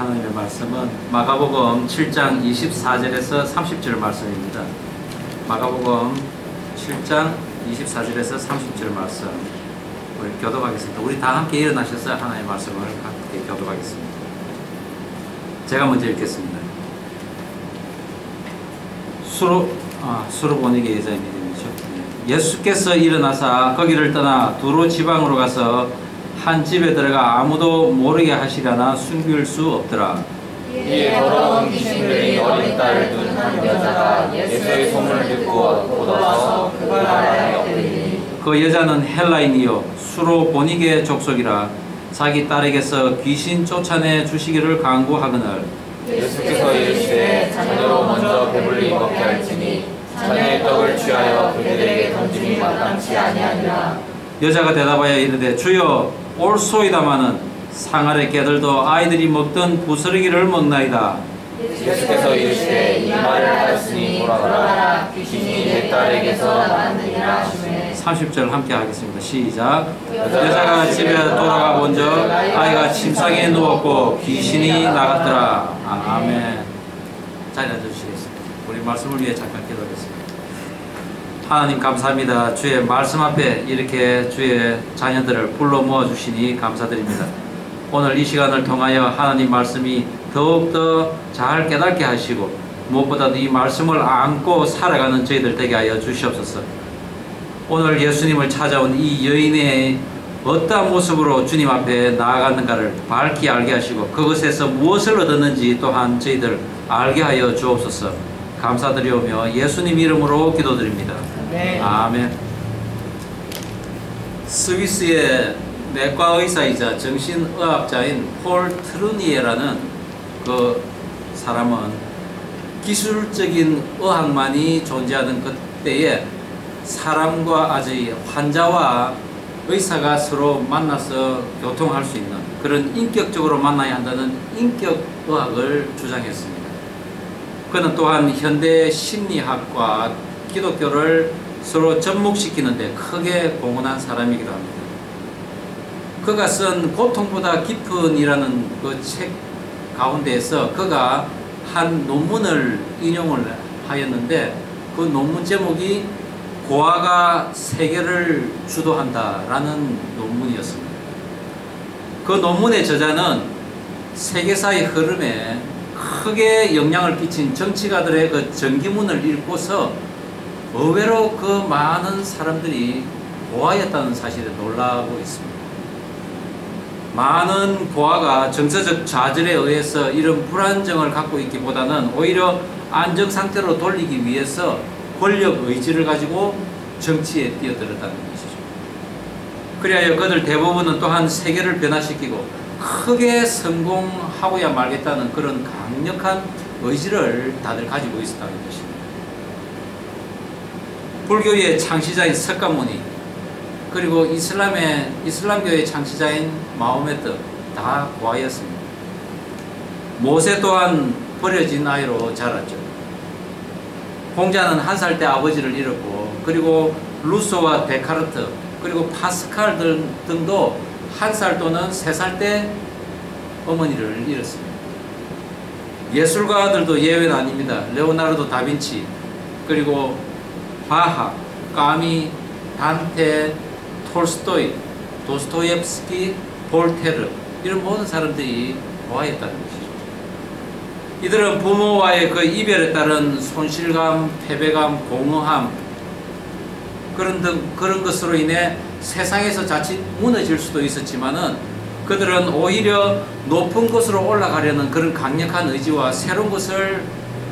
하나님의 말씀은 마가복음 7장 24절에서 30절 말씀입니다. 마가복음 7장 24절에서 30절 말씀 우리 교독하겠습니다. 우리 다 함께 일어나셔서 하나님의 말씀을 함께 교독하겠습니다. 제가 먼저 읽겠습니다. 수로보니게 여자의 믿음이죠. 예수께서 일어나사 거기를 떠나 두로 지방으로 가서 한 집에 들어가 아무도 모르게 하시려나 숨길 수 없더라. 이에 더러운 귀신들이 어린 딸을 둔 한 여자가 예수의 소문을 듣고 걷어와서 그 나라에 엎드리니 그 여자는 헬라인이요 수로보니게 족속이라 자기 딸에게서 귀신 쫓아내 주시기를 간구하거늘 예수께서 이르시되 자녀로 먼저 배불리 먹게 할지니 자녀의 떡을 취하여 그들에게 던짐이 마땅치 아니하니라. 여자가 대답하여 이르되 주여 올소이다마는 상아래 개들도 아이들이 먹던 부스러기를 먹나이다. 예수께서 이르시되 이 말을 하였으니 돌아가라. 귀신이 내 딸에게서 나왔느니라 하시매 30절 함께 하겠습니다. 시작. 여자가 집에 돌아가 본즉 아이가 침상에 누웠고 귀신이 나갔더라. 아멘. 자리에 앉아주시겠습니다. 우리 말씀을 위해 잠깐 기도하겠습니다. 하나님 감사합니다. 주의 말씀 앞에 이렇게 주의 자녀들을 불러 모아주시니 감사드립니다. 오늘 이 시간을 통하여 하나님 말씀이 더욱더 잘 깨닫게 하시고 무엇보다도 이 말씀을 안고 살아가는 저희들 되게 하여 주시옵소서. 오늘 예수님을 찾아온 이 여인의 어떠한 모습으로 주님 앞에 나아갔는가를 밝히 알게 하시고 그것에서 무엇을 얻었는지 또한 저희들 알게 하여 주옵소서. 감사드리오며 예수님 이름으로 기도드립니다. 네. 아멘. 스위스의 내과 의사이자 정신의학자인 폴 트루니에라는 그 사람은 기술적인 의학만이 존재하는 그때에 사람과 아주 환자와 의사가 서로 만나서 교통할 수 있는 그런 인격적으로 만나야 한다는 인격의학을 주장했습니다. 그는 또한 현대 심리학과 기독교를 서로 접목시키는데 크게 공헌한 사람이기도 합니다. 그가 쓴 고통보다 깊은이라는 그 책 가운데에서 그가 한 논문을 인용을 하였는데 그 논문 제목이 고아가 세계를 주도한다라는 논문이었습니다. 그 논문의 저자는 세계사의 흐름에 크게 영향을 끼친 정치가들의 그 전기문을 읽고서 의외로 그 많은 사람들이 고아였다는 사실에 놀라고 있습니다. 많은 고아가 정서적 좌절에 의해서 이런 불안정을 갖고 있기보다는 오히려 안정상태로 돌리기 위해서 권력 의지를 가지고 정치에 뛰어들었다는 것이죠. 그리하여 그들 대부분은 또한 세계를 변화시키고 크게 성공하고야 말겠다는 그런 강력한 의지를 다들 가지고 있었다는 것입니다. 불교의 창시자인 석가모니 그리고 이슬람교의 창시자인 마호메트 다 고아였습니다. 모세 또한 버려진 아이로 자랐죠. 공자는 1살 때 아버지를 잃었고 그리고 루소와 데카르트 그리고 파스칼 등도 1살 또는 3살 때 어머니를 잃었습니다. 예술가들도 예외는 아닙니다. 레오나르도 다빈치 그리고 바하, 까미, 단테, 톨스토이, 도스토옙스키, 볼테르 이런 모든 사람들이 고아였다는 것이죠. 이들은 부모와의 그 이별에 따른 손실감, 패배감, 공허함 그런 것으로 인해 세상에서 자칫 무너질 수도 있었지만은 그들은 오히려 높은 곳으로 올라가려는 그런 강력한 의지와 새로운 것을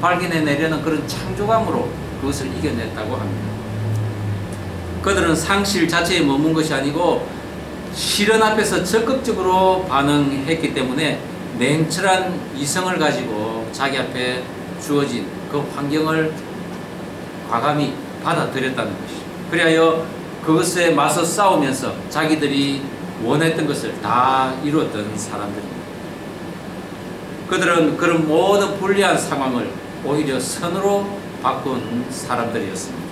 발견해내려는 그런 창조감으로 그것을 이겨냈다고 합니다. 그들은 상실 자체에 머문 것이 아니고 시련 앞에서 적극적으로 반응했기 때문에 냉철한 이성을 가지고 자기 앞에 주어진 그 환경을 과감히 받아들였다는 것이죠. 그리하여 그것에 맞서 싸우면서 자기들이 원했던 것을 다 이루었던 사람들입니다. 그들은 그런 모든 불리한 상황을 오히려 선으로 바꾼 사람들이었습니다.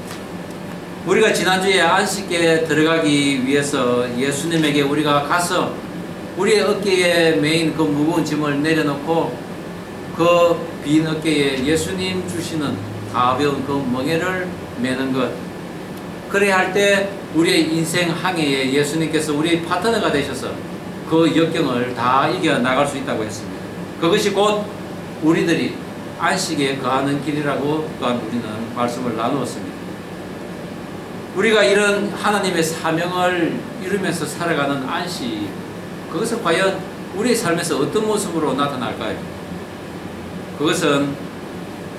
우리가 지난주에 안식계에 들어가기 위해서 예수님에게 우리가 가서 우리의 어깨에 메인 그 무거운 짐을 내려놓고 그 빈 어깨에 예수님 주시는 가벼운 그 멍에를 매는 것. 그래야 할 때 우리의 인생 항해에 예수님께서 우리의 파트너가 되셔서 그 역경을 다 이겨 나갈 수 있다고 했습니다. 그것이 곧 우리들이 안식에 거하는 길이라고 또한 우리는 말씀을 나누었습니다. 우리가 이런 하나님의 사명을 이루면서 살아가는 안식, 그것은 과연 우리의 삶에서 어떤 모습으로 나타날까요? 그것은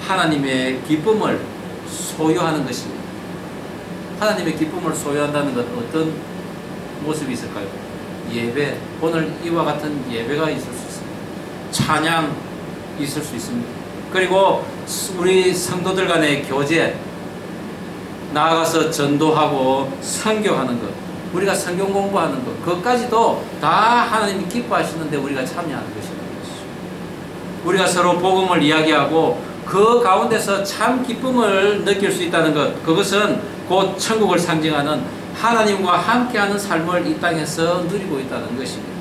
하나님의 기쁨을 소유하는 것입니다. 하나님의 기쁨을 소유한다는 것 어떤 모습이 있을까요? 예배, 오늘 이와 같은 예배가 있을 수 있습니다. 찬양 있을 수 있습니다. 그리고 우리 성도들 간의 교제, 나아가서 전도하고 선교하는 것, 우리가 성경 공부하는 것, 그것까지도 다 하나님이 기뻐하시는데 우리가 참여하는 것입니다. 우리가 서로 복음을 이야기하고 그 가운데서 참 기쁨을 느낄 수 있다는 것, 그것은 곧 천국을 상징하는 하나님과 함께하는 삶을 이 땅에서 누리고 있다는 것입니다.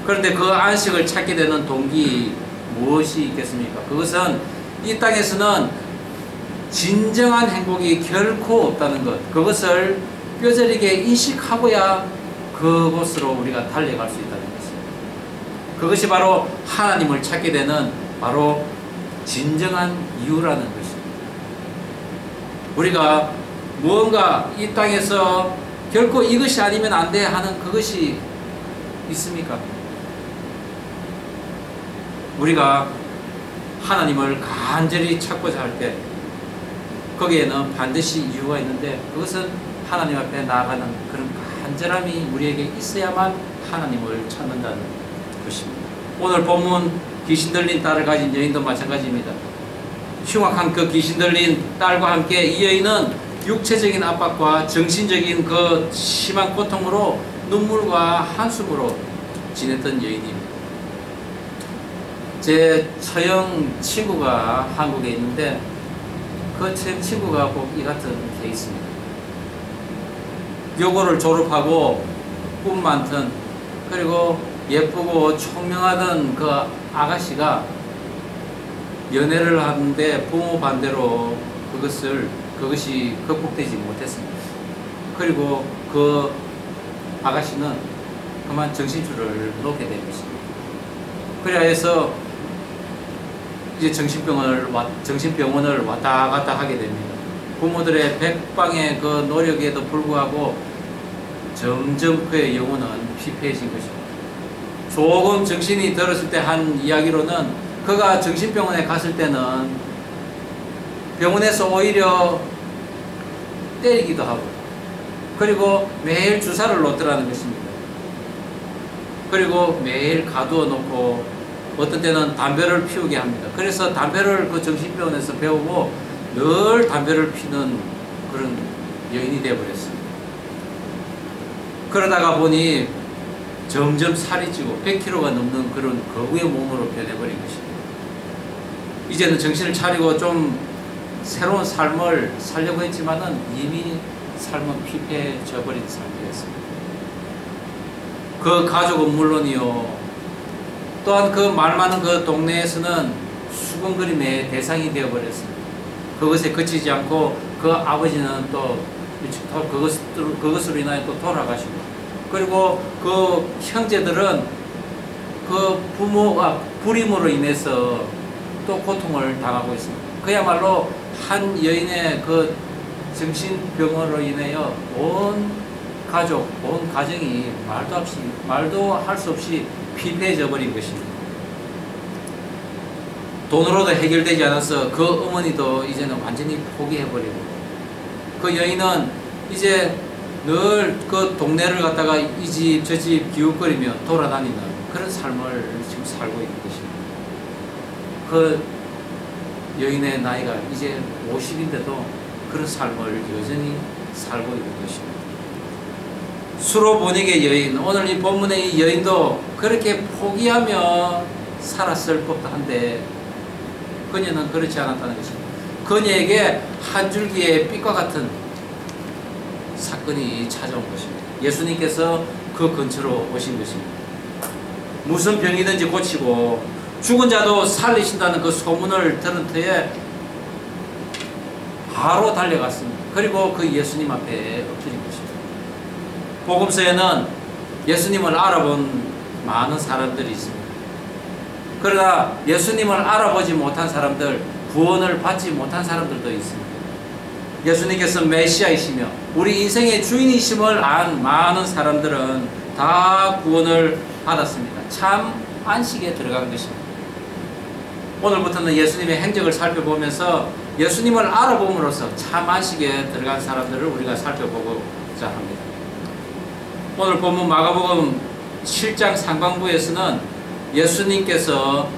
그런데 그 안식을 찾게 되는 동기 무엇이 있겠습니까? 그것은 이 땅에서는 진정한 행복이 결코 없다는 것, 그것을 뼈저리게 인식하고야 그곳으로 우리가 달려갈 수 있다는 것입니다. 그것이 바로 하나님을 찾게 되는 바로 진정한 이유라는 것입니다. 우리가 무언가 이 땅에서 결코 이것이 아니면 안 돼 하는 그것이 있습니까? 우리가 하나님을 간절히 찾고자 할 때 거기에는 반드시 이유가 있는데 그것은 하나님 앞에 나아가는 그런 간절함이 우리에게 있어야만 하나님을 찾는다는 것입니다. 오늘 본문 귀신 들린 딸을 가진 여인도 마찬가지입니다. 흉악한 그 귀신 들린 딸과 함께 이 여인은 육체적인 압박과 정신적인 그 심한 고통으로 눈물과 한숨으로 지냈던 여인입니다. 제 처형 친구가 한국에 있는데 그 처형 친구가 꼭 이 같은 케이스입니다. 교고를 졸업하고 꿈 많던, 그리고 예쁘고 총명하던 그 아가씨가 연애를 하는데 부모 반대로 그것이 극복되지 못했습니다. 그리고 그 아가씨는 그만 정신줄을 놓게 된 것입니다. 그래야 해서 이제 정신병원을 왔다 갔다 하게 됩니다. 부모들의 백방의 그 노력에도 불구하고 점점 그의 영혼은 피폐해진 것입니다. 조금 정신이 들었을 때 한 이야기로는 그가 정신병원에 갔을 때는 병원에서 오히려 때리기도 하고, 그리고 매일 주사를 놓더라는 것입니다. 그리고 매일 가두어 놓고 어떤 때는 담배를 피우게 합니다. 그래서 담배를 그 정신병원에서 배우고 늘 담배를 피는 그런 여인이 되어버렸습니다. 그러다가 보니 점점 살이 찌고 100kg가 넘는 그런 거구의 몸으로 변해버린 것입니다. 이제는 정신을 차리고 좀 새로운 삶을 살려고 했지만은 이미 삶은 피폐해져 버린 상태였습니다. 그 가족은 물론이요, 또한 그 말 많은 그 동네에서는 수군거림의 대상이 되어버렸습니다. 그것에 그치지 않고 그 아버지는 또 그것으로 인하여 또 돌아가시고, 그리고 그 형제들은 그 부모가 불임으로 인해서 또 고통을 당하고 있습니다. 그야말로 한 여인의 그 정신병으로 인하여 온 가족, 온 가정이 말도 할 수 없이 피폐해져 버린 것입니다. 돈으로도 해결되지 않아서 그 어머니도 이제는 완전히 포기해버리고, 그 여인은 이제 늘 그 동네를 갔다가 이 집 저 집 기웃거리며 돌아다니는 그런 삶을 지금 살고 있는 것입니다. 그 여인의 나이가 이제 50인데도 그런 삶을 여전히 살고 있는 것입니다. 수로보닉의 여인, 오늘 이 본문의 이 여인도 그렇게 포기하며 살았을 법도 한데 그녀는 그렇지 않았다는 것입니다. 그녀에게 한 줄기의 빛과 같은 사건이 찾아온 것입니다. 예수님께서 그 근처로 오신 것입니다. 무슨 병이든지 고치고 죽은 자도 살리신다는 그 소문을 들은 터에 바로 달려갔습니다. 그리고 그 예수님 앞에 엎드린 것입니다. 복음서에는 예수님을 알아본 많은 사람들이 있습니다. 그러나 예수님을 알아보지 못한 사람들, 구원을 받지 못한 사람들도 있습니다. 예수님께서 메시아이시며 우리 인생의 주인이심을 안 많은 사람들은 다 구원을 받았습니다. 참 안식에 들어간 것입니다. 오늘부터는 예수님의 행적을 살펴보면서 예수님을 알아봄으로써 참 안식에 들어간 사람들을 우리가 살펴보고자 합니다. 오늘 본문 마가복음 7장 상반부에서는 예수님께서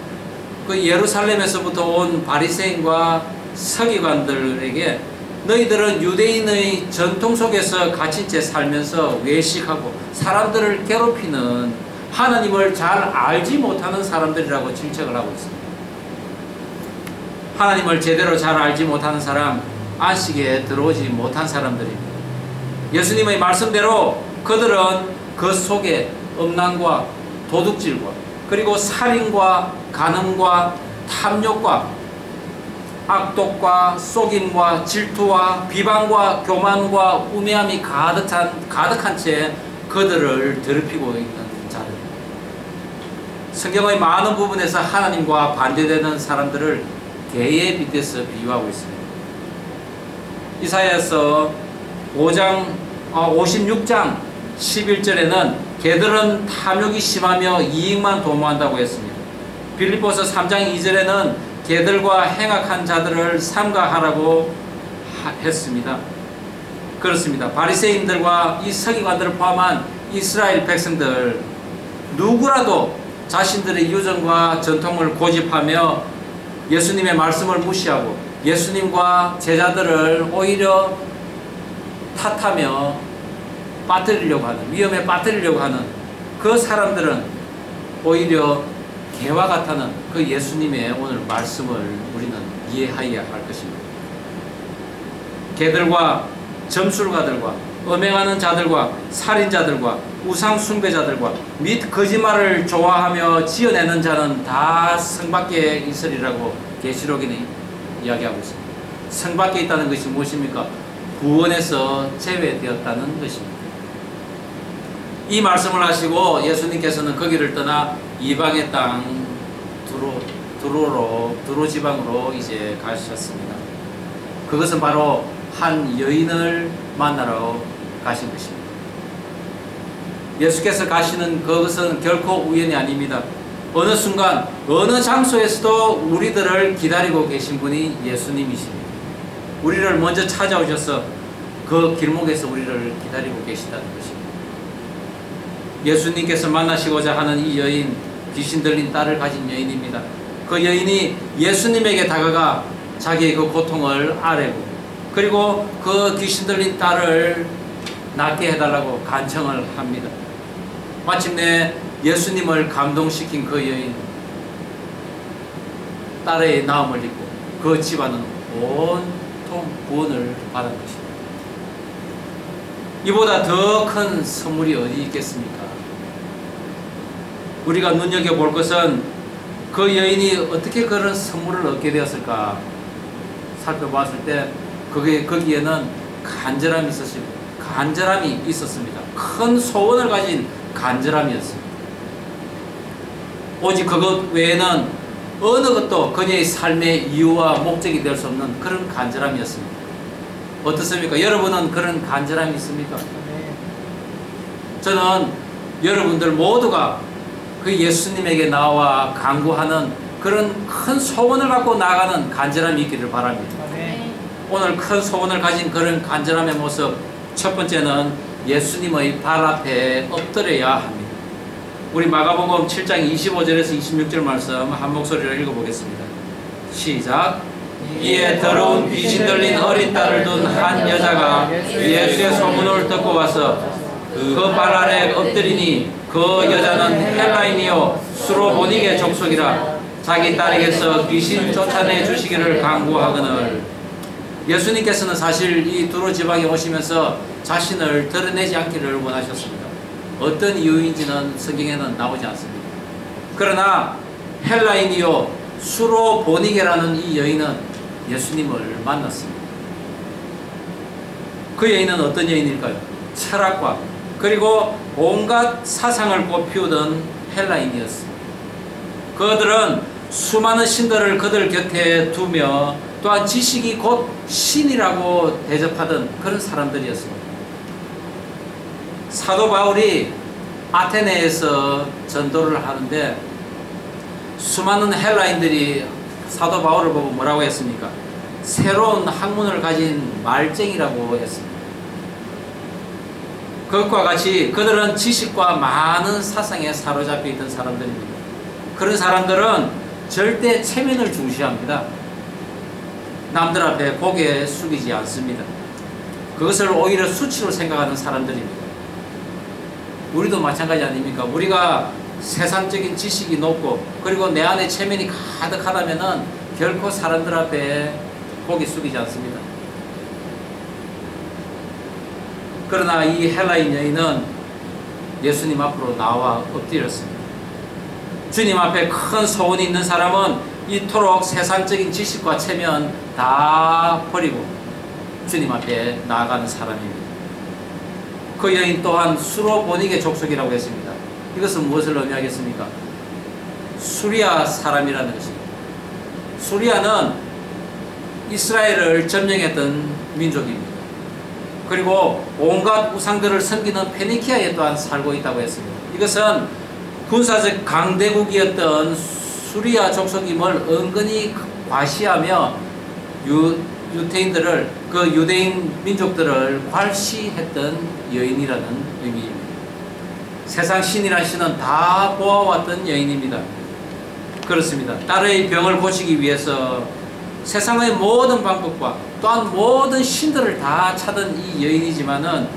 그 예루살렘에서부터 온 바리새인과 서기관들에게 너희들은 유대인의 전통 속에서 갇힌 채 살면서 외식하고 사람들을 괴롭히는 하나님을 잘 알지 못하는 사람들이라고 질책을 하고 있습니다. 하나님을 제대로 잘 알지 못하는 사람, 안식에 들어오지 못한 사람들입니다. 예수님의 말씀대로 그들은 그 속에 음란과 도둑질과 그리고 살인과 간음과 탐욕과 악독과 속임과 질투와 비방과 교만과 우매함이 가득한 채 그들을 더럽히고 있는 자들입니다. 성경의 많은 부분에서 하나님과 반대되는 사람들을 개에 빗대서 비유하고 있습니다. 이사야서 56장 11절에는 개들은 탐욕이 심하며 이익만 도모한다고 했습니다. 빌립보서 3장 2절에는 개들과 행악한 자들을 삼가하라고 했습니다. 그렇습니다. 바리새인들과 이 서기관들을 포함한 이스라엘 백성들 누구라도 자신들의 유전과 전통을 고집하며 예수님의 말씀을 무시하고 예수님과 제자들을 오히려 탓하며 빠뜨리려고 하는, 위험에 빠뜨리려고 하는 그 사람들은 오히려 개와 같다는 그 예수님의 오늘 말씀을 우리는 이해해야 할 것입니다. 개들과 점술가들과 음행하는 자들과 살인자들과 우상 숭배자들과 및 거짓말을 좋아하며 지어내는 자는 다 성 밖에 있으리라고 계시록에는 이야기하고 있습니다. 성 밖에 있다는 것이 무엇입니까? 구원에서 제외되었다는 것입니다. 이 말씀을 하시고 예수님께서는 거기를 떠나 이방의 땅 두로 지방으로 이제 가셨습니다. 그것은 바로 한 여인을 만나러 가신 것입니다. 예수께서 가시는 그것은 결코 우연이 아닙니다. 어느 순간 어느 장소에서도 우리들을 기다리고 계신 분이 예수님이십니다. 우리를 먼저 찾아오셔서 그 길목에서 우리를 기다리고 계시다는 것입니다. 예수님께서 만나시고자 하는 이 여인, 귀신 들린 딸을 가진 여인입니다. 그 여인이 예수님에게 다가가 자기의 그 고통을 아뢰고 그리고 그 귀신 들린 딸을 낫게 해달라고 간청을 합니다. 마침내 예수님을 감동시킨 그 여인, 딸의 나음을 입고 그 집안은 온통 구원을 받은 것입니다. 이보다 더 큰 선물이 어디 있겠습니까? 우리가 눈여겨볼 것은 그 여인이 어떻게 그런 선물을 얻게 되었을까 살펴봤을 때 거기에는 간절함이 있었습니다. 큰 소원을 가진 간절함이었습니다. 오직 그것 외에는 어느 것도 그녀의 삶의 이유와 목적이 될 수 없는 그런 간절함이었습니다. 어떻습니까? 여러분은 그런 간절함이 있습니까? 저는 여러분들 모두가 그 예수님에게 나와 간구하는 그런 큰 소원을 갖고 나가는 간절함이 있기를 바랍니다. 오늘 큰 소원을 가진 그런 간절함의 모습, 첫 번째는 예수님의 발 앞에 엎드려야 합니다. 우리 마가복음 7장 25절에서 26절 말씀 한 목소리로 읽어보겠습니다. 시작. 이에 더러운 귀신 들린 어린 딸을 둔 한 여자가 예수의 소문을 듣고 와서 그 발 아래 엎드리니 그 여자는 헬라인이요 수로보니게 족속이라 자기 딸에게서 귀신 쫓아내 주시기를 간구하거늘. 예수님께서는 사실 이 두로 지방에 오시면서 자신을 드러내지 않기를 원하셨습니다. 어떤 이유인지는 성경에는 나오지 않습니다. 그러나 헬라인이요 수로보니게라는 이 여인은 예수님을 만났습니다. 그 여인은 어떤 여인일까요? 철학과 그리고 온갖 사상을 꽃피우던 헬라인이었습니다. 그들은 수많은 신들을 그들 곁에 두며 또한 지식이 곧 신이라고 대접하던 그런 사람들이었습니다. 사도 바울이 아테네에서 전도를 하는데 수많은 헬라인들이 사도 바울을 보고 뭐라고 했습니까? 새로운 학문을 가진 말쟁이라고 했습니다. 그것과 같이 그들은 지식과 많은 사상에 사로잡혀 있던 사람들입니다. 그런 사람들은 절대 체면을 중시합니다. 남들 앞에 고개 숙이지 않습니다. 그것을 오히려 수치로 생각하는 사람들입니다. 우리도 마찬가지 아닙니까? 우리가 세상적인 지식이 높고 그리고 내 안에 체면이 가득하다면 결코 사람들 앞에 고개 숙이지 않습니다. 그러나 이 헬라인 여인은 예수님 앞으로 나와 엎드렸습니다. 주님 앞에 큰 소원이 있는 사람은 이토록 세상적인 지식과 체면 다 버리고 주님 앞에 나아가는 사람입니다. 그 여인 또한 수로보니게 족속이라고 했습니다. 이것은 무엇을 의미하겠습니까? 수리아 사람이라는 것입니다. 수리아는 이스라엘을 점령했던 민족입니다. 그리고 온갖 우상들을 섬기는 페니키아에 또한 살고 있다고 했습니다. 이것은 군사적 강대국이었던 수리아 족속임을 은근히 과시하며 유대인들을 그 유대인 민족들을 괄시했던 여인이라는 의미입니다. 세상 신이란 신은 다 보아왔던 여인입니다. 그렇습니다. 딸의 병을 고치기 위해서 세상의 모든 방법과 또한 모든 신들을 다 찾은 이 여인이지만은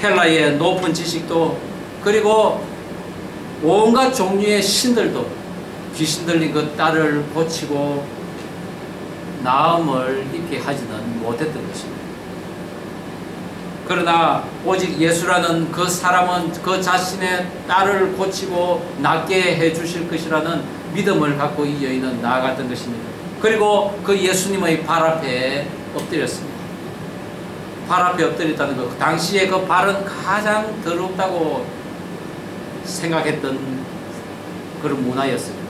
헬라의 높은 지식도 그리고 온갖 종류의 신들도 귀신 들린 그 딸을 고치고 나음을 입게 하지는 못했던 것입니다. 그러나 오직 예수라는 그 사람은 그 자신의 딸을 고치고 낫게 해주실 것이라는 믿음을 갖고 이 여인은 나아갔던 것입니다. 그리고 그 예수님의 발 앞에 엎드렸습니다. 발 앞에 엎드렸다는 것, 당시에 그 발은 가장 더럽다고 생각했던 그런 문화였습니다.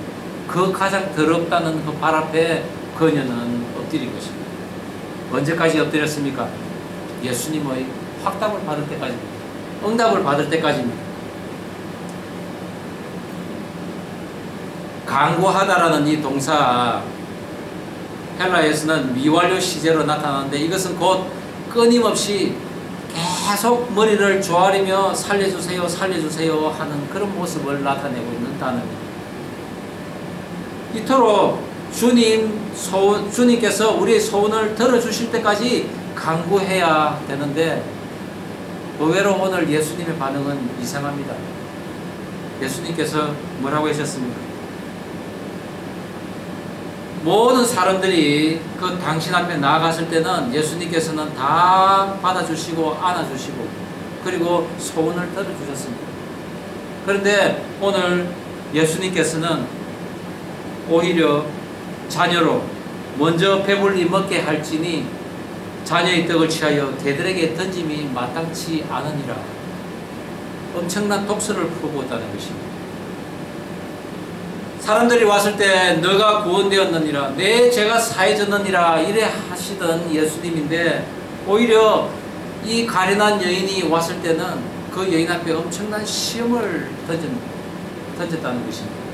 그 가장 더럽다는 그 발 앞에 그녀는 엎드린 것입니다. 언제까지 엎드렸습니까? 예수님의 확답을 받을 때까지입니다. 응답을 받을 때까지입니다. 간구하다라는 이 동사 헬라에서는 미완료 시제로 나타나는데 이것은 곧 끊임없이 계속 머리를 조아리며 살려주세요 살려주세요 하는 그런 모습을 나타내고 있는 단어입니다. 이토록 주님께서 우리의 소원을 들어주실 때까지 간구해야 되는데 의외로 오늘 예수님의 반응은 이상합니다. 예수님께서 뭐라고 하셨습니까? 모든 사람들이 그 당신 앞에 나아갔을 때는 예수님께서는 다 받아주시고 안아주시고 그리고 소원을 들어주셨습니다. 그런데 오늘 예수님께서는 오히려 자녀로 먼저 배불리 먹게 할지니 자녀의 떡을 취하여 개들에게 던짐이 마땅치 않으니라. 엄청난 독서를 풀고 있다는 것입니다. 사람들이 왔을 때 너가 구원되었느니라 내 죄가 사해졌느니라 이래 하시던 예수님인데 오히려 이 가련한 여인이 왔을 때는 그 여인 앞에 엄청난 시험을 던졌다는 것입니다.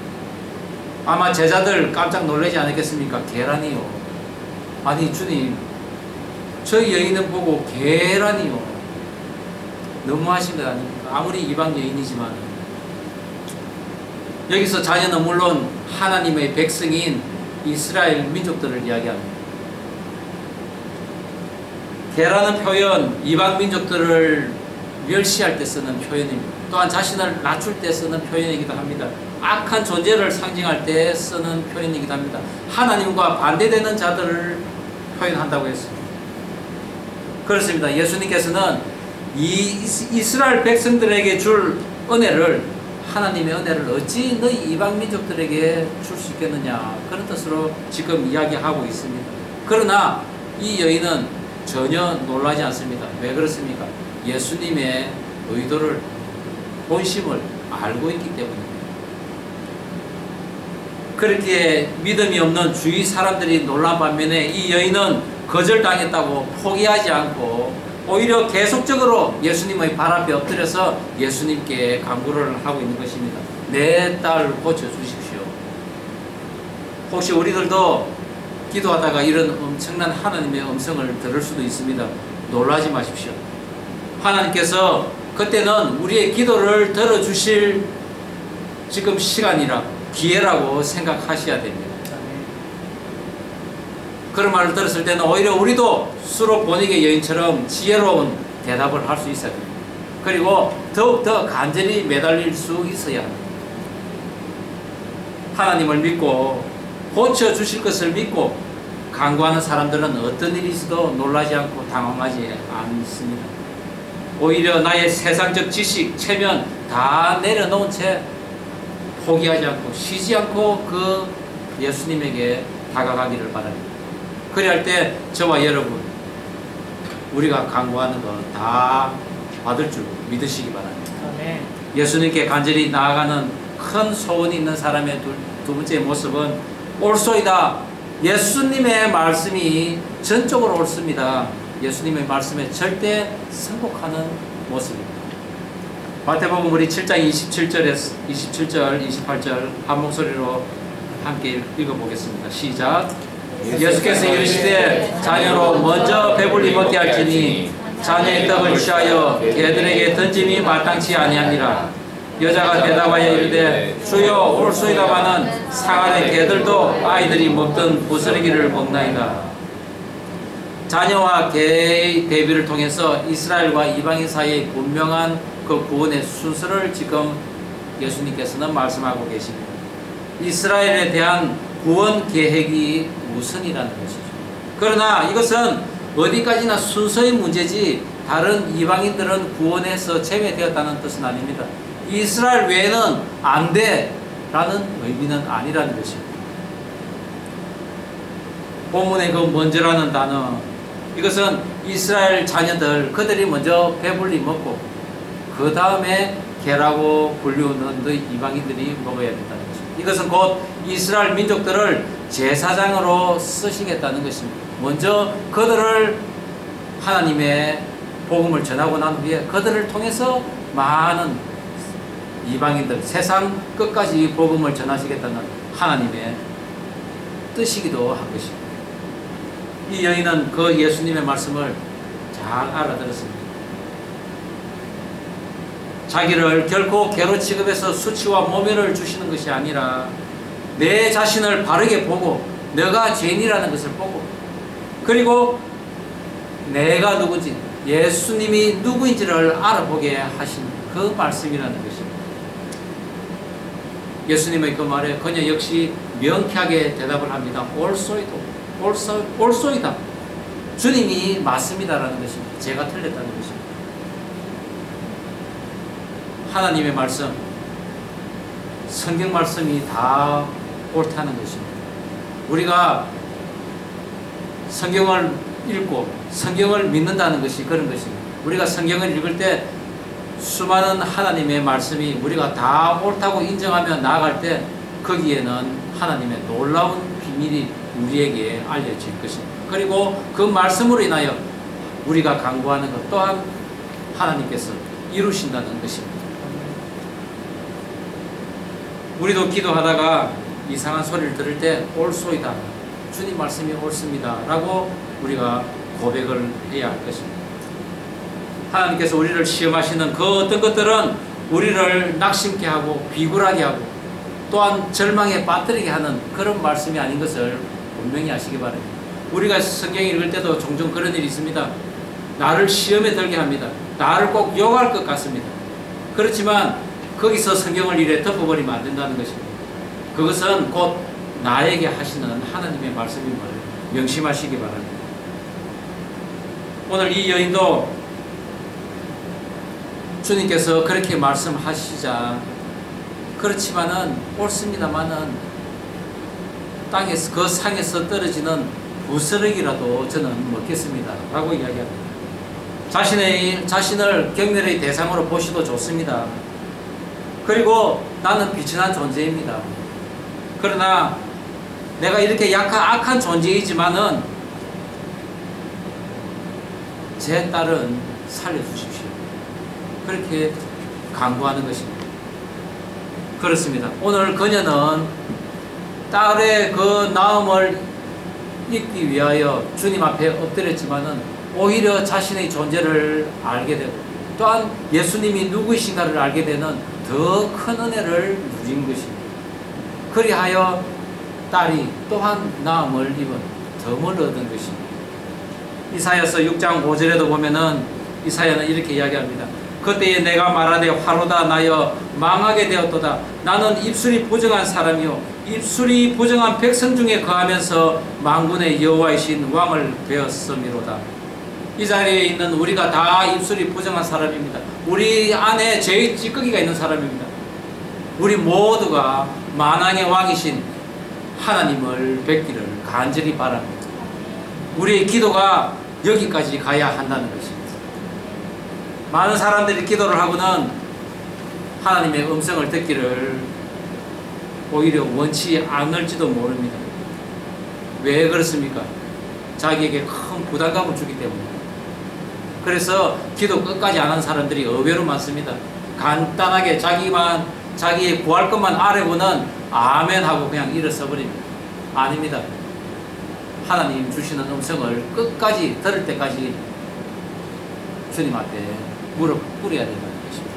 아마 제자들 깜짝 놀라지 않았겠습니까? 계란이요. 아니 주님 저희 여인은 보고 계란이요. 너무하신 것 아닙니까? 아무리 이방 여인이지만 여기서 자녀는 물론 하나님의 백성인 이스라엘 민족들을 이야기합니다. 계라는 표현 이방 민족들을 멸시할 때 쓰는 표현입니다. 또한 자신을 낮출 때 쓰는 표현이기도 합니다. 악한 존재를 상징할 때 쓰는 표현이기도 합니다. 하나님과 반대되는 자들을 표현한다고 했습니다. 그렇습니다. 예수님께서는 이 이스라엘 백성들에게 줄 은혜를 하나님의 은혜를 어찌 너희 이방 민족들에게 줄 수 있겠느냐, 그런 뜻으로 지금 이야기하고 있습니다. 그러나 이 여인은 전혀 놀라지 않습니다. 왜 그렇습니까? 예수님의 의도를, 본심을 알고 있기 때문입니다. 그렇게 믿음이 없는 주위 사람들이 놀란 반면에 이 여인은 거절당했다고 포기하지 않고 오히려 계속적으로 예수님의 발 앞에 엎드려서 예수님께 간구를 하고 있는 것입니다. 내 딸 고쳐주십시오. 혹시 우리들도 기도하다가 이런 엄청난 하나님의 음성을 들을 수도 있습니다. 놀라지 마십시오. 하나님께서 그때는 우리의 기도를 들어주실 지금 시간이라, 기회라고 생각하셔야 됩니다. 그런 말을 들었을 때는 오히려 우리도 수록 본익의 여인처럼 지혜로운 대답을 할 수 있어야 됩니다. 그리고 더욱더 간절히 매달릴 수 있어야 합니다. 하나님을 믿고 고쳐주실 것을 믿고 간구하는 사람들은 어떤 일이 있어도 놀라지 않고 당황하지 않습니다. 오히려 나의 세상적 지식, 체면 다 내려놓은 채 포기하지 않고 쉬지 않고 그 예수님에게 다가가기를 바랍니다. 그래야 할 때 저와 여러분, 우리가 간구하는 거 다 받을 줄 믿으시기 바랍니다. 아멘. 예수님께 간절히 나아가는 큰 소원이 있는 사람의 두 번째 모습은 옳소이다. 예수님의 말씀이 전적으로 옳습니다. 예수님의 말씀에 절대 승복하는 모습입니다. 마태복음 우리 7장 27절, 28절 한 목소리로 함께 읽어보겠습니다. 시작. 예수께서 이르시되 자녀로 먼저 배불리 먹게 할지니 자녀의 떡을 취하여 개들에게 던짐이 마땅치 아니하니라. 여자가 대답하여 이르되 주여 옳소이다마는 상하의 개들도 아이들이 먹던 부스러기를 먹나이다. 자녀와 개의 대비를 통해서 이스라엘과 이방인 사이의 분명한 그 구원의 순서를 지금 예수님께서는 말씀하고 계십니다. 이스라엘에 대한 구원 계획이 우선이라는 것이죠. 그러나 이것은 어디까지나 순서의 문제지 다른 이방인들은 구원에서 제외되었다는 뜻은 아닙니다. 이스라엘 외에는 안 돼라는 의미는 아니라는 것입니다. 본문의 그 먼저라는 단어, 이것은 이스라엘 자녀들, 그들이 먼저 배불리 먹고 그 다음에 개라고 불리우는 그 이방인들이 먹어야 된다는 것입니다. 이것은 곧 이스라엘 민족들을 제사장으로 쓰시겠다는 것입니다. 먼저 그들을 하나님의 복음을 전하고 난 후에 그들을 통해서 많은 이방인들, 세상 끝까지 복음을 전하시겠다는 하나님의 뜻이기도 한 것입니다. 이 여인은 그 예수님의 말씀을 잘 알아들었습니다. 자기를 결코 개로 취급해서 수치와 모멸을 주시는 것이 아니라 내 자신을 바르게 보고 내가 죄인이라는 것을 보고 그리고 내가 누구인지, 예수님이 누구인지를 알아보게 하신 그 말씀이라는 것입니다. 예수님의 그 말에 그녀 역시 명쾌하게 대답을 합니다. 옳소이다. 주님이 맞습니다라는 것입니다. 제가 틀렸다는 것입니다. 하나님의 말씀, 성경 말씀이 다 옳다는 것입니다. 우리가 성경을 읽고 성경을 믿는다는 것이 그런 것입니다. 우리가 성경을 읽을 때 수많은 하나님의 말씀이 우리가 다 옳다고 인정하며 나아갈 때 거기에는 하나님의 놀라운 비밀이 우리에게 알려질 것입니다. 그리고 그 말씀으로 인하여 우리가 간구하는 것 또한 하나님께서 이루신다는 것입니다. 우리도 기도하다가 이상한 소리를 들을 때 옳소이다, 주님 말씀이 옳습니다 라고 우리가 고백을 해야 할 것입니다. 하나님께서 우리를 시험하시는 그 어떤 것들은 우리를 낙심케 하고 비굴하게 하고 또한 절망에 빠뜨리게 하는 그런 말씀이 아닌 것을 분명히 아시기 바랍니다. 우리가 성경 읽을 때도 종종 그런 일이 있습니다. 나를 시험에 들게 합니다. 나를 꼭 욕할 것 같습니다. 그렇지만 거기서 성경을 이래 덮어버리면 안 된다는 것입니다. 그것은 곧 나에게 하시는 하나님의 말씀임을 명심하시기 바랍니다. 오늘 이 여인도 주님께서 그렇게 말씀하시자 그렇지만은 옳습니다만은 땅에서 그 상에서 떨어지는 부스러기라도 저는 먹겠습니다 라고 이야기합니다. 자신을 경멸의 대상으로 보시도 좋습니다. 그리고 나는 비천한 존재입니다. 그러나 내가 이렇게 악한 존재이지만은 제 딸은 살려주십시오. 그렇게 간구하는 것입니다. 그렇습니다. 오늘 그녀는 딸의 그 나음을 잊기 위하여 주님 앞에 엎드렸지만은 오히려 자신의 존재를 알게 되고 또한 예수님이 누구이신가를 알게 되는 더 큰 은혜를 누린 것입니다. 그리하여 딸이 또한 나음을 입은 덤을 얻은 것입니다. 이사야서 6장 5절에도 보면은 이사야는 이렇게 이야기합니다. 그때에 내가 말하되 화로다 나여 망하게 되었도다. 나는 입술이 부정한 사람이요 입술이 부정한 백성 중에 거하면서 만군의 여호와이신 왕을 되었음이로다. 이 자리에 있는 우리가 다 입술이 부정한 사람입니다. 우리 안에 죄의 찌꺼기가 있는 사람입니다. 우리 모두가 만왕의 왕이신 하나님을 뵙기를 간절히 바랍니다. 우리의 기도가 여기까지 가야 한다는 것입니다. 많은 사람들이 기도를 하고는 하나님의 음성을 듣기를 오히려 원치 않을지도 모릅니다. 왜 그렇습니까? 자기에게 큰 부담감을 주기 때문에. 그래서 기도 끝까지 안 하는 사람들이 의외로 많습니다. 간단하게 자기의 구할 것만 알아보는 아멘 하고 그냥 일어서 버립니다. 아닙니다. 하나님 주시는 음성을 끝까지 들을 때까지 주님 앞에 무릎 꿇어야 된다는 것입니다.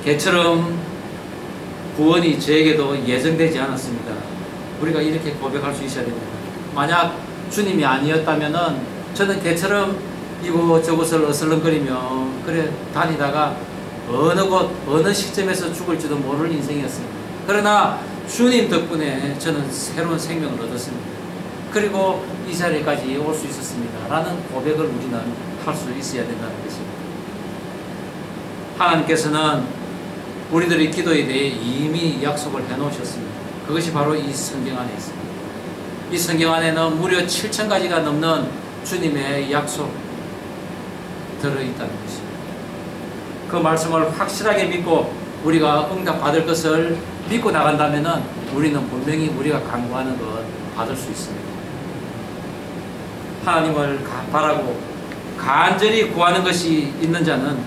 개처럼 구원이 저에게도 예정되지 않았습니다. 우리가 이렇게 고백할 수 있어야 됩니다. 만약 주님이 아니었다면은 저는 개처럼 이곳저곳을 어슬렁거리며 그래 다니다가 어느 곳 어느 시점에서 죽을지도 모를 인생이었습니다. 그러나 주님 덕분에 저는 새로운 생명을 얻었습니다. 그리고 이 자리까지 올 수 있었습니다 라는 고백을 우리는 할 수 있어야 된다는 것입니다. 하나님께서는 우리들의 기도에 대해 이미 약속을 해놓으셨습니다. 그것이 바로 이 성경 안에 있습니다. 이 성경 안에는 무려 7,000가지가 넘는 주님의 약속 들어있다는 것입니다. 그 말씀을 확실하게 믿고 우리가 응답받을 것을 믿고 나간다면 우리는 분명히 우리가 간구하는 것 받을 수 있습니다. 하나님을 바라고 간절히 구하는 것이 있는 자는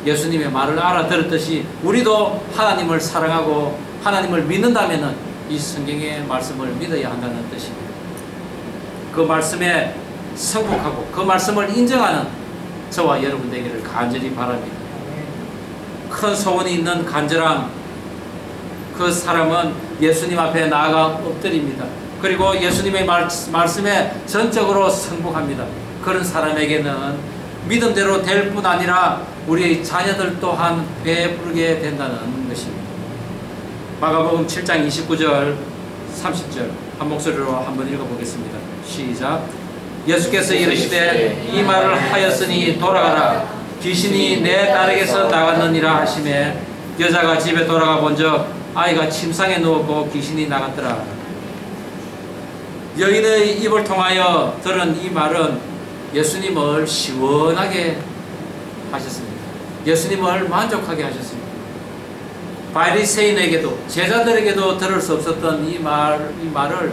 예수님의 말을 알아들었듯이 우리도 하나님을 사랑하고 하나님을 믿는다면 이 성경의 말씀을 믿어야 한다는 뜻입니다. 그 말씀에 승복하고 그 말씀을 인정하는 저와 여러분 되기를 간절히 바랍니다. 큰 소원이 있는 간절함, 그 사람은 예수님 앞에 나아가 엎드립니다. 그리고 예수님의 말씀에 전적으로 승복합니다. 그런 사람에게는 믿음대로 될 뿐 아니라 우리의 자녀들 또한 배부르게 된다는 것입니다. 마가복음 7장 29절 30절 한 목소리로 한번 읽어보겠습니다. 시작. 예수께서 이르시되 이 말을 하였으니 돌아가라. 귀신이 내 딸에게서 나갔느니라 하시매 여자가 집에 돌아가 본즉 아이가 침상에 누웠고 귀신이 나갔더라. 여인의 입을 통하여 들은 이 말은 예수님을 시원하게 하셨습니다. 예수님을 만족하게 하셨습니다. 바리새인에게도 제자들에게도 들을 수 없었던 이 말을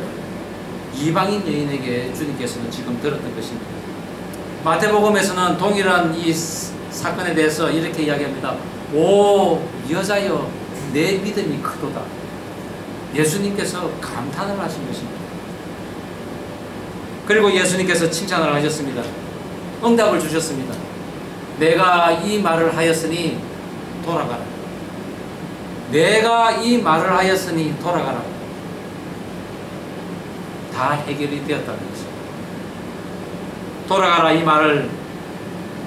이방인 여인에게 주님께서는 지금 들었던 것입니다. 마태복음에서는 동일한 이 사건에 대해서 이렇게 이야기합니다. 오 여자여 내 믿음이 크도다. 예수님께서 감탄을 하신 것입니다. 그리고 예수님께서 칭찬을 하셨습니다. 응답을 주셨습니다. 내가 이 말을 하였으니 돌아가라. 내가 이 말을 하였으니 돌아가라. 다 해결이 되었다는 것입니다. 돌아가라 이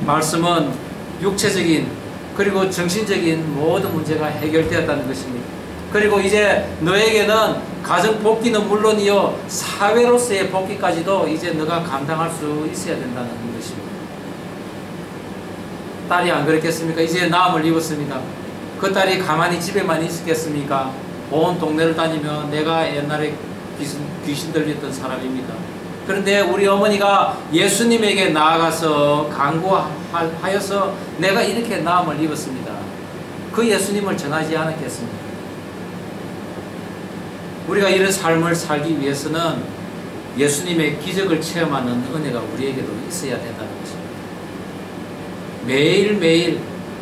말씀은 육체적인 그리고 정신적인 모든 문제가 해결되었다는 것입니다. 그리고 이제 너에게는 가정 복귀는 물론이요 사회로서의 복귀까지도 이제 너가 감당할 수 있어야 된다는 것입니다. 딸이 안 그랬겠습니까? 이제 나음을 입었습니다. 그 딸이 가만히 집에만 있었겠습니까? 온 동네를 다니며 내가 옛날에 귀신 들렸던 사람입니다. 그런데 우리 어머니가 예수님에게 나아가서 간구하여서 내가 이렇게 나음을 입었습니다. 그 예수님을 전하지 않았겠습니까? 우리가 이런 삶을 살기 위해서는 예수님의 기적을 체험하는 은혜가 우리에게도 있어야 된다는 것입니다. 매일매일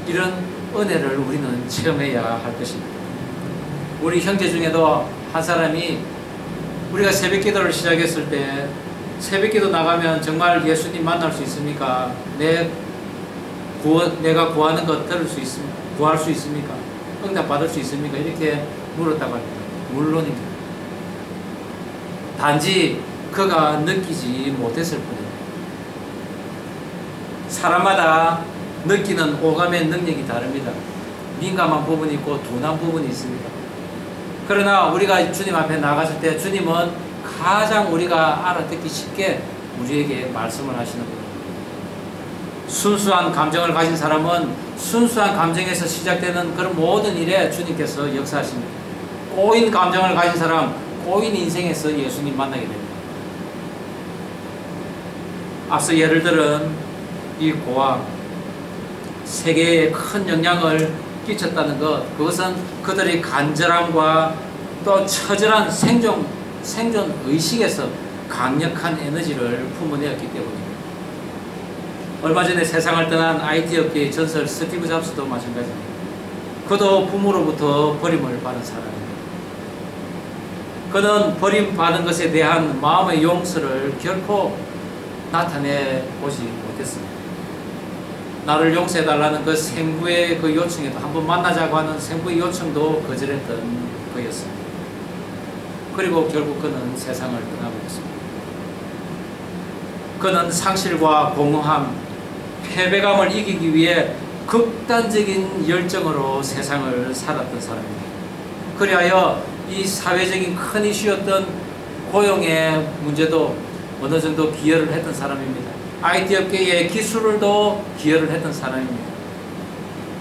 이런 은혜를 우리는 체험해야 할 것입니다. 우리 형제 중에도 한 사람이 우리가 새벽기도를 시작했을 때 새벽기도 나가면 정말 예수님 만날 수 있습니까? 내가 구하는 것 들을 수 있습니까? 구할 수 있습니까? 응답 받을 수 있습니까? 이렇게 물었다고 합니다. 물론입니다. 단지 그가 느끼지 못했을 뿐입니다. 사람마다 느끼는 오감의 능력이 다릅니다. 민감한 부분이 있고 둔한 부분이 있습니다. 그러나 우리가 주님 앞에 나갔을 때 주님은 가장 우리가 알아듣기 쉽게 우리에게 말씀을 하시는 분입니다. 순수한 감정을 가진 사람은 순수한 감정에서 시작되는 그런 모든 일에 주님께서 역사하십니다. 꼬인 감정을 가진 사람, 꼬인 인생에서 예수님 만나게 됩니다. 앞서 예를 들은 이 고아, 세계에 큰 영향을 끼쳤다는 것, 그것은 그들의 간절함과 또 처절한 생존 의식에서 강력한 에너지를 품어내었기 때문입니다. 얼마 전에 세상을 떠난 IT 업계의 전설 스티브 잡스도 마찬가지입니다. 그도 부모로부터 버림을 받은 사람입니다. 그는 버림받은 것에 대한 마음의 용서를 결코 나타내 보지 못했습니다. 나를 용서해달라는 그 생부의 그 요청에도 한번 만나자고 하는 생부의 요청도 거절했던 그였습니다. 그리고 결국 그는 세상을 떠나버렸습니다. 그는 상실과 공허함, 패배감을 이기기 위해 극단적인 열정으로 세상을 살았던 사람입니다. 그리하여 이 사회적인 큰 이슈였던 고용의 문제도 어느 정도 기여를 했던 사람입니다. IT 업계의 기술을도 기여를 했던 사람입니다.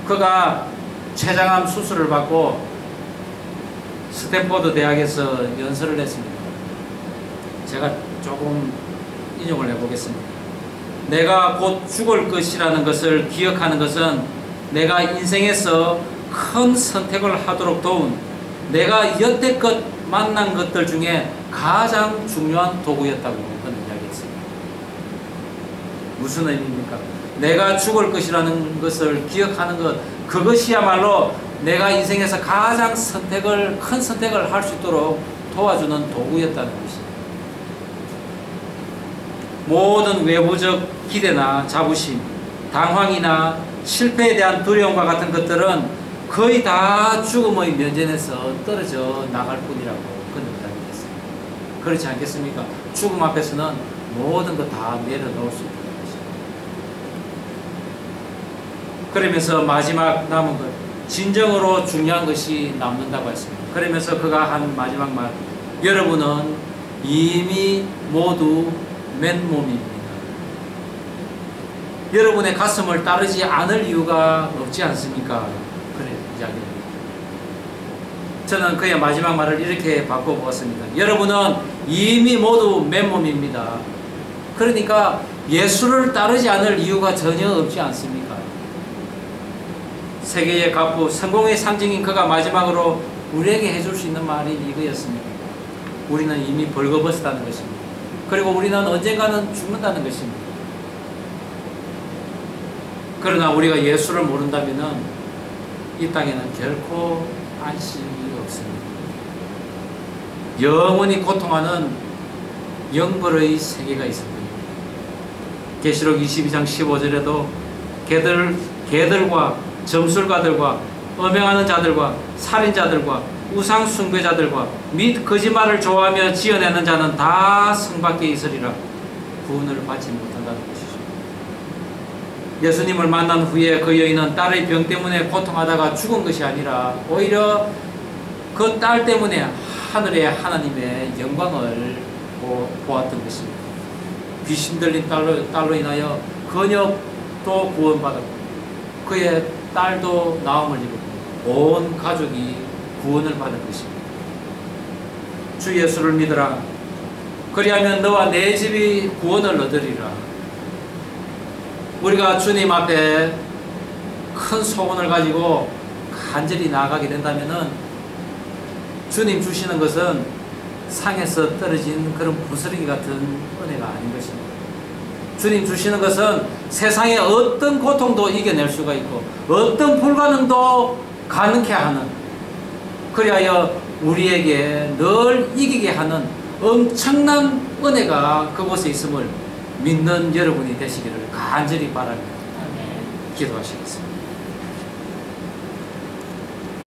그가 췌장암 수술을 받고 스탠포드 대학에서 연설을 했습니다. 제가 조금 인용을 해보겠습니다. 내가 곧 죽을 것이라는 것을 기억하는 것은 내가 인생에서 큰 선택을 하도록 도운 내가 여태껏 만난 것들 중에 가장 중요한 도구였다고 그는 이야기했습니다. 무슨 의미입니까? 내가 죽을 것이라는 것을 기억하는 것, 그것이야말로 내가 인생에서 가장 큰 선택을 할 수 있도록 도와주는 도구였다는 것입니다. 모든 외부적 기대나 자부심, 당황이나 실패에 대한 두려움과 같은 것들은 거의 다 죽음의 면전에서 떨어져 나갈 뿐이라고 그는 이야기했습니다. 그렇지 않겠습니까? 죽음 앞에서는 모든 것 다 내려놓을 수 있다는 것입니다. 그러면서 마지막 남은 것, 진정으로 중요한 것이 남는다고 했습니다. 그러면서 그가 한 마지막 말, 여러분은 이미 모두 맨몸입니다. 여러분의 가슴을 따르지 않을 이유가 없지 않습니까? 그래 이야기합니다. 저는 그의 마지막 말을 이렇게 바꿔보았습니다. 여러분은 이미 모두 맨몸입니다. 그러니까 예수를 따르지 않을 이유가 전혀 없지 않습니까? 세계의 갑부, 성공의 상징인 그가 마지막으로 우리에게 해줄 수 있는 말이 이거였습니다. 우리는 이미 벌거벗었다는 것입니다. 그리고 우리는 언젠가는 죽는다는 것입니다. 그러나 우리가 예수를 모른다면 이 땅에는 결코 안식이 없습니다. 영원히 고통하는 영벌의 세계가 있습니다. 계시록 22장 15절에도 개들과 점술가들과 음행하는 자들과 살인자들과 우상 숭배자들과 및 거짓말을 좋아하며 지어내는 자는 다 성 밖에 있으리라. 구원을 받지 못한다는 것이죠. 예수님을 만난 후에 그 여인은 딸의 병 때문에 고통하다가 죽은 것이 아니라 오히려 그 딸 때문에 하늘의 하나님의 영광을 보았던 것입니다. 귀신 들린 딸로 인하여 그녀도 구원받았고 그의 딸도 나음을 입었고 온 가족이 구원을 받은 것입니다. 주 예수를 믿으라. 그리하면 너와 내 집이 구원을 얻으리라. 우리가 주님 앞에 큰 소원을 가지고 간절히 나아가게 된다면은 주님 주시는 것은 상에서 떨어진 그런 부스러기 같은 은혜가 아닌 것입니다. 주님 주시는 것은 세상의 어떤 고통도 이겨낼 수가 있고 어떤 불가능도 가능케 하는, 그리하여 우리에게 늘 이기게 하는 엄청난 은혜가 그곳에 있음을 믿는 여러분이 되시기를 간절히 바랍니다. 기도하시겠습니다.